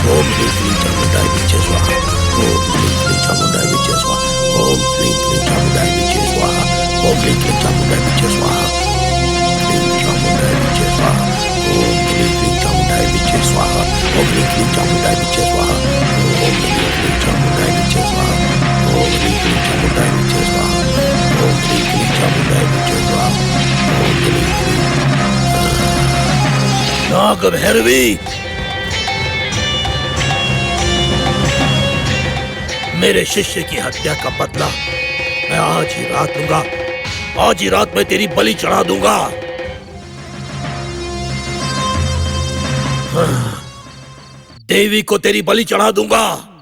ओम ह्रीं क्लीं चामुंडाय विच्चे स्वाहा। ओम ह्रीं क्लीं चामुंडाय विच्चे स्वाहा। ओम ह्रीं क्लीं चामुंडाय विच्चे स्वाहा। ओम ह्रीं क्लीं चामुंडाय विच्चे स्वाहा। क्लीं चामुंडाय विच्चे स्वाहा। ओम ह्रीं क्लीं चामुंडाय विच्चे स्वाहा। ओम ह्रीं क्लीं चामुंडाय विच्चे स्वाहा। ओम ह्रीं क्लीं चामुंडाय विच्चे स्वाहा। ओम ह्रीं क्लीं चामुंडाय विच्चे स्वाहा। ओम ह्रीं क्लीं चामुंडाय विच्चे स्वाहा। ओम ह्रीं क्लीं नाग भैरवी, मेरे शिष्य की हत्या का बदला मैं आज ही रात लूंगा। आज ही रात मैं तेरी बलि चढ़ा दूंगा। देवी को तेरी बलि चढ़ा दूंगा।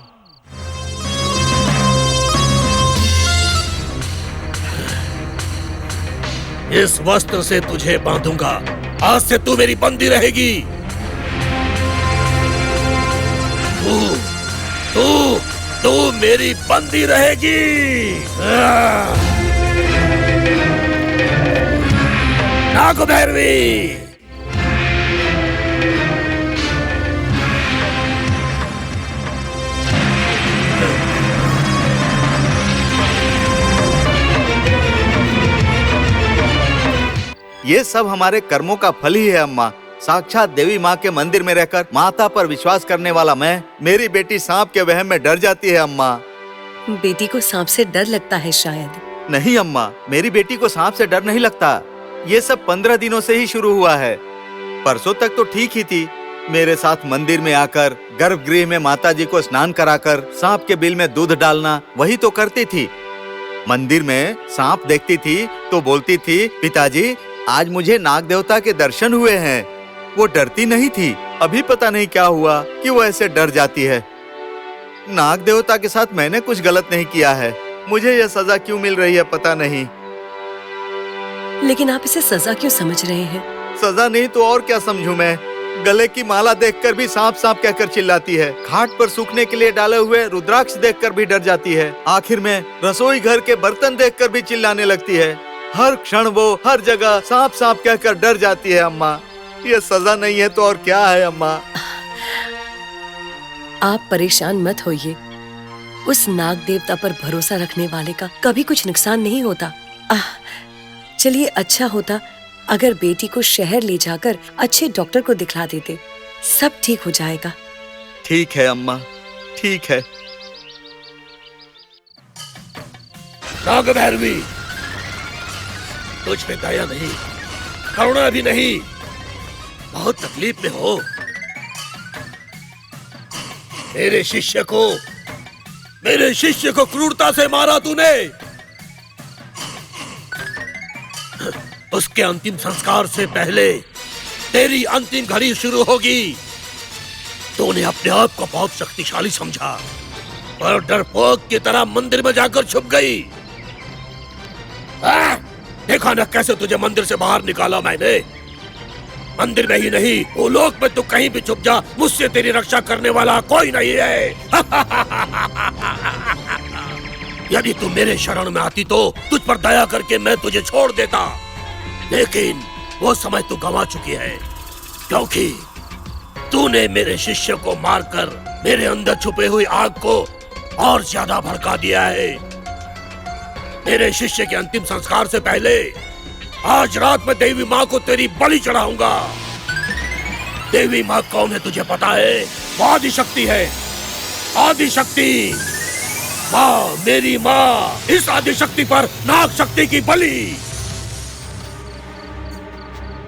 इस वस्त्र से तुझे बांधूंगा। आज से तू मेरी बंदी रहेगी। तू तू मेरी बंदी रहेगी। नाग भैरवी, ये सब हमारे कर्मों का फल ही है अम्मा। साक्षात देवी माँ के मंदिर में रहकर माता पर विश्वास करने वाला मैं, मेरी बेटी सांप के वहम में डर जाती है अम्मा। बेटी को सांप से डर लगता है शायद। नहीं अम्मा, मेरी बेटी को सांप से डर नहीं लगता। ये सब 15 दिनों से ही शुरू हुआ है। परसों तक तो ठीक ही थी। मेरे साथ मंदिर में आकर गर्भगृह में माताजी को स्नान कराकर सांप के बिल में दूध डालना, वही तो करती थी। मंदिर में सांप देखती थी तो बोलती थी, पिताजी आज मुझे नाग देवता के दर्शन हुए हैं। वो डरती नहीं थी। अभी पता नहीं क्या हुआ कि वो ऐसे डर जाती है। नाग देवता के साथ मैंने कुछ गलत नहीं किया है। मुझे यह सजा क्यों मिल रही है पता नहीं। लेकिन आप इसे सजा क्यों समझ रहे हैं? सजा नहीं तो और क्या समझूं मैं। गले की माला देखकर भी सांप सांप कहकर चिल्लाती है। खाट पर सूखने के लिए डाले हुए रुद्राक्ष देखकर भी डर जाती है। आखिर में रसोई घर के बर्तन देखकर भी चिल्लाने लगती है। हर क्षण वो हर जगह सांप सांप कहकर डर जाती है अम्मा। ये सजा नहीं है तो और क्या है अम्मा। आप परेशान मत होइए। उस नाग देवता पर भरोसा रखने वाले का कभी कुछ नुकसान नहीं होता। चलिए अच्छा होता अगर बेटी को शहर ले जाकर अच्छे डॉक्टर को दिखला देते। सब ठीक हो जाएगा। ठीक है अम्मा, ठीक है। नाग भैरवी, तुझ पे दया नहीं, करुणा भी नहीं। बहुत तकलीफ में हो। मेरे शिष्य को क्रूरता से मारा तूने। उसके अंतिम संस्कार से पहले तेरी अंतिम घड़ी शुरू होगी। तूने अपने आप को बहुत शक्तिशाली समझा और डरपोक की तरह मंदिर में जाकर छुप गई। देखा ना कैसे तुझे मंदिर से बाहर निकाला मैंने। मंदिर में ही नहीं, वो लोक में तू कहीं भी छुप जा, मुझसे तेरी रक्षा करने वाला कोई नहीं है। यदि तू मेरे शरण में आती तो तुझ पर दया करके मैं तुझे छोड़ देता। लेकिन वो समय तू गंवा चुकी है, क्योंकि तूने मेरे शिष्य को मारकर मेरे अंदर छुपे हुई आग को और ज्यादा भड़का दिया है। मेरे शिष्य के अंतिम संस्कार से पहले आज रात में देवी माँ को तेरी बलि चढ़ाऊंगा। देवी माँ कौन है तुझे पता है? वो आदि शक्ति है। आदि शक्ति माँ, मेरी माँ। इस आदि शक्ति पर नाग शक्ति की बलि।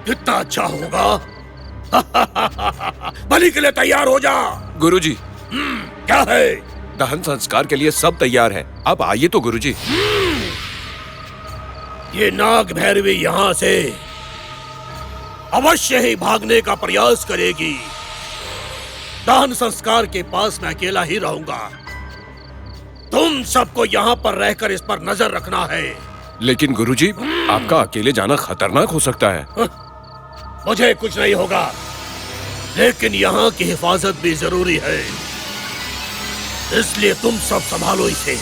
कितना अच्छा होगा। बलि के लिए तैयार हो जा। गुरुजी। क्या है? दहन संस्कार के लिए सब तैयार है। अब आइए तो गुरुजी। ये नाग भैरवी यहाँ से अवश्य ही भागने का प्रयास करेगी। दहन संस्कार के पास मैं अकेला ही रहूंगा। तुम सबको यहाँ पर रहकर इस पर नजर रखना है। लेकिन गुरुजी, आपका अकेले जाना खतरनाक हो सकता है। मुझे कुछ नहीं होगा, लेकिन यहाँ की हिफाजत भी जरूरी है, इसलिए तुम सब संभालो इसे।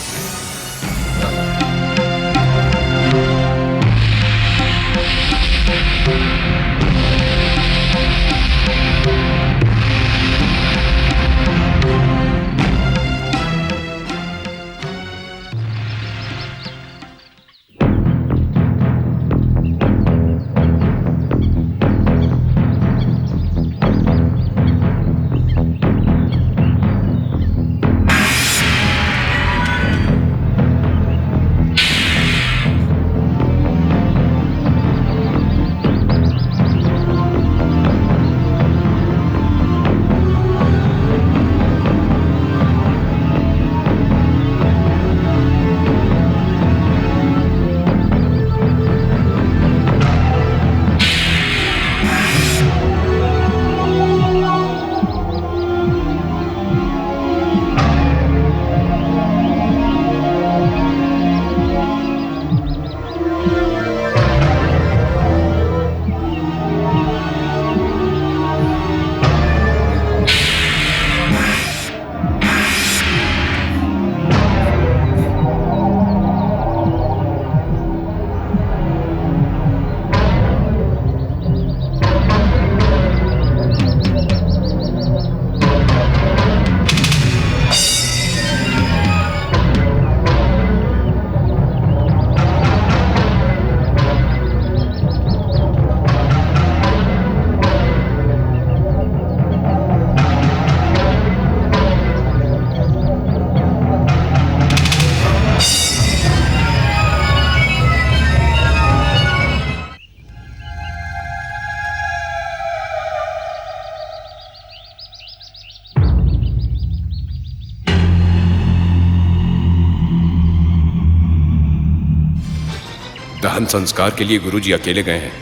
दहन संस्कार के लिए गुरुजी अकेले गए हैं।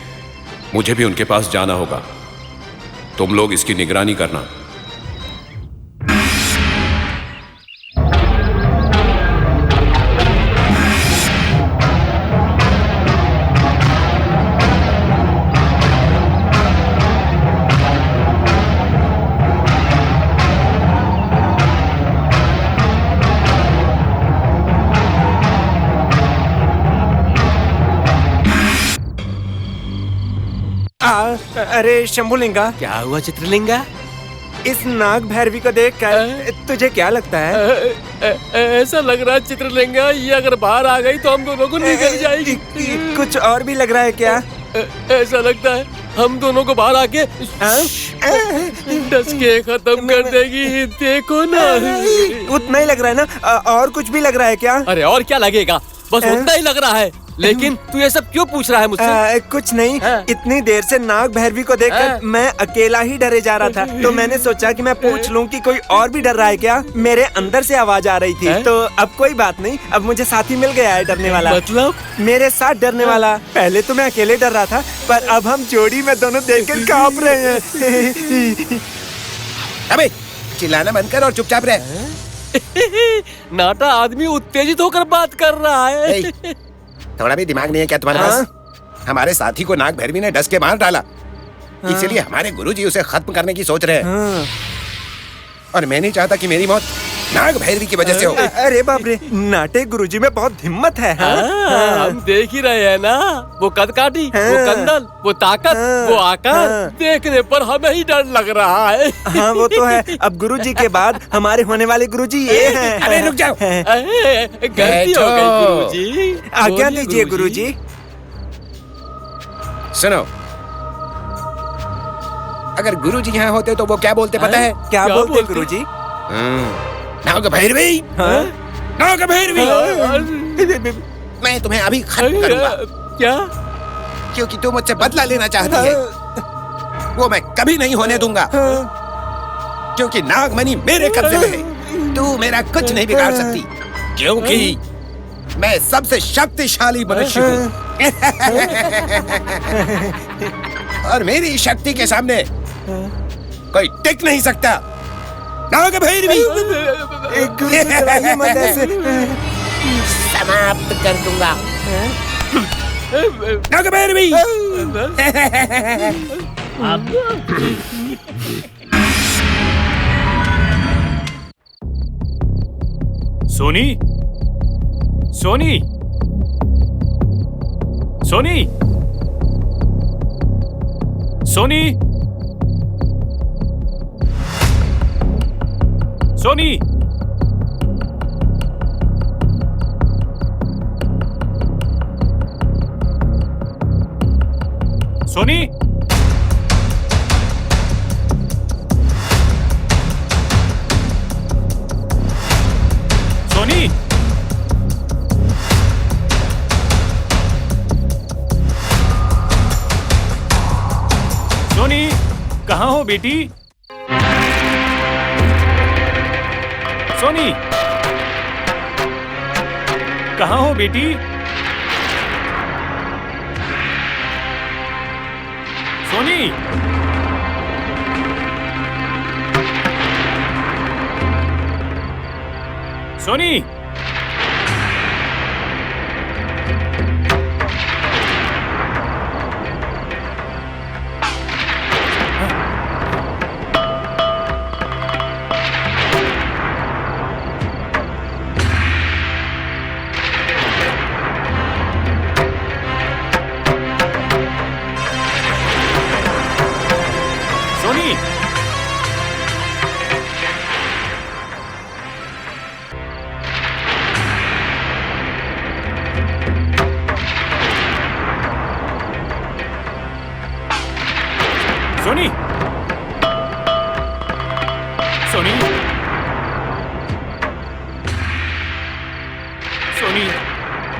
मुझे भी उनके पास जाना होगा। तुम लोग इसकी निगरानी करना। अरे शंभुलिंगा, क्या हुआ चित्रलिंगा? इस नाग भैरवी को देखकर तुझे क्या लगता है? ऐसा लग रहा है चित्रलिंगा, ये अगर बाहर आ गई तो हम दोनों को निकल जाएगी। कुछ और भी लग रहा है क्या? ऐसा लगता है हम दोनों को बाहर आके डस के खत्म कर देगी। देखो ना। उतना ही लग रहा है ना? और कुछ भी लग रहा है क्या? अरे और क्या लगेगा, बस उतना ही लग रहा है। लेकिन तू ये सब क्यों पूछ रहा है मुझसे? कुछ नहीं, इतनी देर से नाग भैरवी को देखकर मैं अकेला ही डरे जा रहा था, तो मैंने सोचा कि मैं पूछ लूं कि कोई और भी डर रहा है क्या। मेरे अंदर से आवाज आ रही थी। तो अब कोई बात नहीं, अब मुझे साथी मिल गया है डरने वाला। मतलब? मेरे साथ डरने वाला। पहले तो मैं अकेले डर रहा था, पर अब हम जोड़ी में दोनों देखकर कांप रहे हैं। अबे चिल्लाना बंद कर और चुपचाप रह। नाटा आदमी उत्तेजित होकर बात कर रहा है। थोड़ा भी दिमाग नहीं है क्या तुम्हारे पास? हमारे साथी को नाग भैरवी ने डस के मार डाला, इसलिए हमारे गुरुजी उसे खत्म करने की सोच रहे हैं। और मैं नहीं चाहता कि मेरी मौत नाग भैरवी की वजह से हो। अरे बाप रे, नाटे गुरुजी में बहुत हिम्मत है। हम देख ही रहे हैं ना, वो कदकाठी, वो कंदल, वो ताकत, वो आकार, देखने पर हमें ही डर लग रहा है। हाँ वो तो है। अब गुरुजी के बाद हमारे होने वाले गुरुजी ये हैं। अरे रुक जाओ। गलती हो गई गुरुजी। आज्ञा दीजिए गुरुजी। सुनो, अगर गुरुजी यहाँ होते तो वो क्या बोलते पता है? क्या बोलते गुरुजी? नाग भैरवी, नाग भैरवी, मैं तुम्हें अभी खत्म करूंगा। क्या? क्योंकि तू मुझसे बदला लेना चाहती है, वो मैं कभी नहीं होने दूंगा। क्योंकि नागमणि मेरे कब्जे में है, तू मेरा कुछ नहीं बिगाड़ सकती, क्योंकि मैं सबसे शक्तिशाली मनुष्य हूँ। और मेरी शक्ति के सामने कोई टिक नहीं सकता। नाग भैरवी, मत ऐसे। समाप्त कर दूंगा। नाग भैरवी। सोनी, सोनी, सोनी, सोनी, सोनी, सोनी, सोनी, सोनी, कहाँ हो बेटी? सोनी, कहाँ हो बेटी? सोनी, सोनी, सोनी, सोनी, सोनी, सोनी,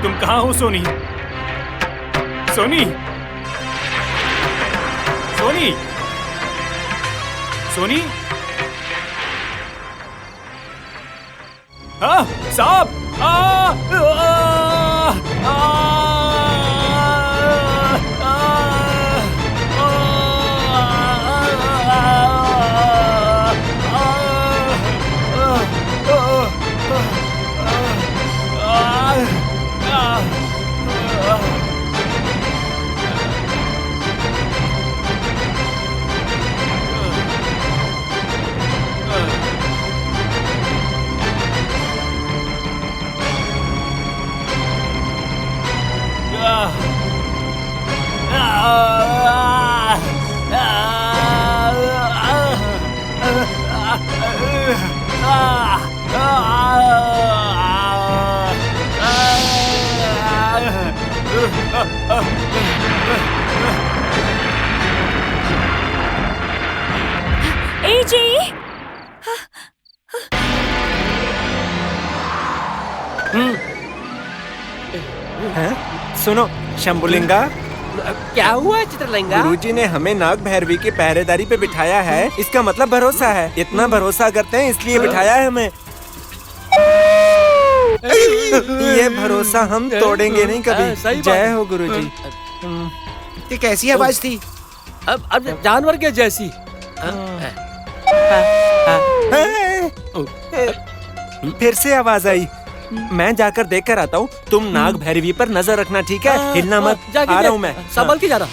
तुम कहाँ हो सोनी? सोनी, सोनी, सोनी, हाँ, सांप! ए जी, सुनो शंभुलिंगा, क्या हुआ चित्रलिंगा? गुरुजी ने हमें नाग भैरवी की पहरेदारी पे बिठाया है। इसका मतलब भरोसा है। इतना भरोसा करते हैं इसलिए बिठाया है हमें। ये भरोसा हम तोड़ेंगे नहीं सही कभी। बात। जय हो गुरुजी। ये कैसी आवाज थी? अब जानवर के जैसी। फिर से आवाज आई। मैं जाकर देख कर आता हूँ। तुम नाग भैरवी पर नजर रखना, ठीक है? हिलना मत। जाके आ रहा देख, हूँ मैं। संभल के जाना।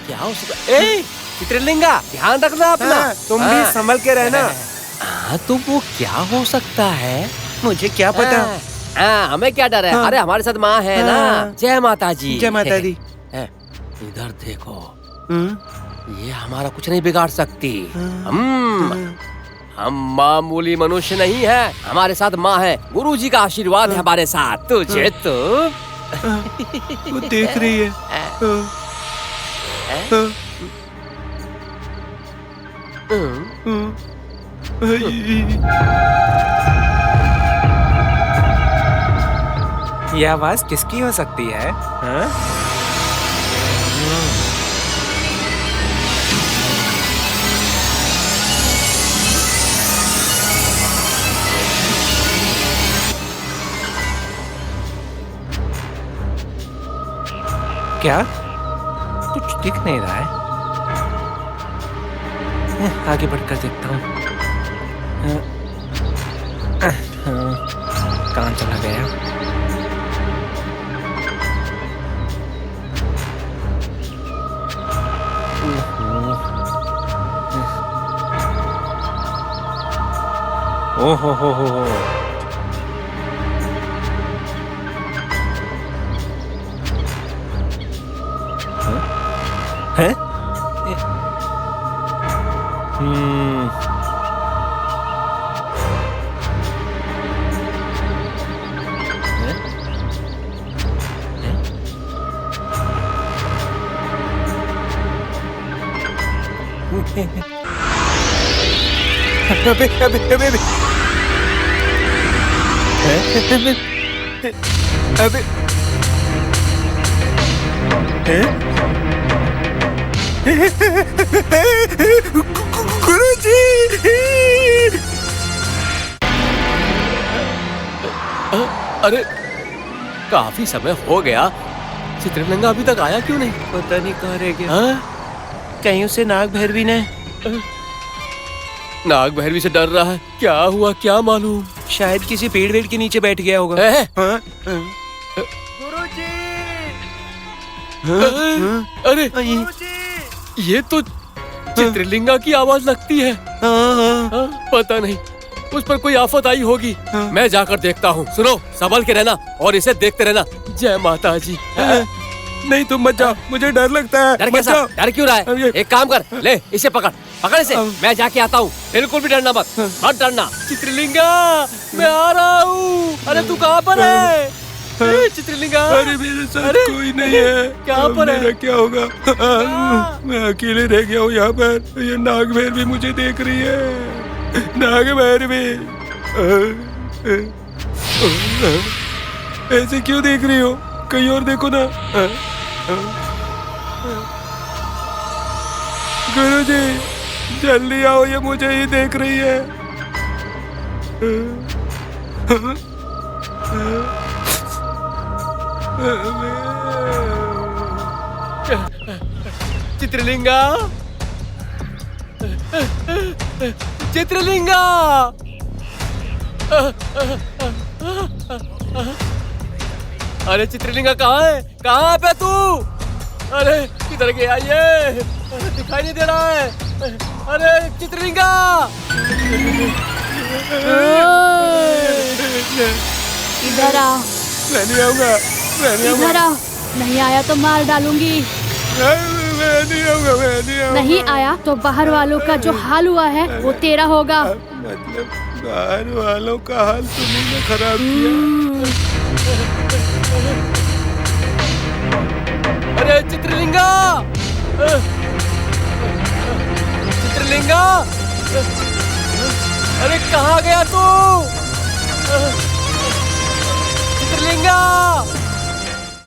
क्या हो सकता? ए चित्रलिंगा, ध्यान रखना अपना। तुम भी संभल के रहना। हाँ, तो वो क्या हो सकता है? मुझे क्या पता। हमें क्या डर है? अरे हमारे साथ माँ है ना। जय माता जी। जय माता दी। इधर देखो, ये हमारा कुछ नहीं बिगाड़ सकती। हम मामूली मनुष्य नहीं है। हमारे साथ माँ है। गुरुजी का आशीर्वाद है हमारे साथ। तुझे तो वो देख रही है। ये आवाज किसकी हो सकती है? हाँ? क्या? कुछ दिख नहीं रहा है। आगे बढ़कर देखता हूँ। कहाँ चला गया? ओहो हो। हैं? गुरुजी! अरे काफी समय हो गया। चित्रलिंगा अभी तक आया क्यों नहीं? पता नहीं कहाँ रह गया। कहीं उसे नाग भैरवी ने नाग भैरवी से डर रहा है। क्या हुआ क्या मालूम? शायद किसी पेड़ वेड़ के नीचे बैठ गया होगा। अरे ये तो चित्रलिंगा की आवाज लगती है। पता नहीं उस पर कोई आफत आई होगी। मैं जाकर देखता हूँ। सुनो, संभल के रहना और इसे देखते रहना। जय माता जी। नहीं तुम मत जाओ, मुझे डर लगता है। डर कैसा? डर क्यों रहा है? एक काम कर, ले इसे पकड़ इसे। मैं जाके आता हूँ। बिल्कुल भी डरना मत डरना। चित्रलिंगा, मैं आ रहा हूँ। अरे तू कहाँ पर है? चित्रलिंगा, अरे मेरे साथ कोई नहीं है। क्या पर है? क्या होगा? मैं अकेले रह गया हूँ यहाँ पर। ये नाग भैरवी मुझे देख रही है। नाग भैरवी, ऐसे क्यों देख रही हो? कहीं और देखो ना। गुरुजी जल्दी आओ, ये मुझे ही देख रही है। चित्रलिंगा, चित्रलिंगा, अरे चित्रलिंगा कहाँ है? कहाँ पे तू? अरे किधर गया ये? दिखाई नहीं दे रहा है। अरे चित्रलिंगा, इधर आओ। मैं नहीं आऊंगा, मैं नहीं आऊंगा। इधर आओ, नहीं आया तो मार डालूंगी। नहीं आया तो बाहर वालों का जो हाल हुआ है वो तेरा होगा। मतलब बाहर वालों का हाल तुमने खराब किया। अरे चित्रलिंगा, चित्रलिंगा, अरे कहाँ गया तू? चित्रलिंगा।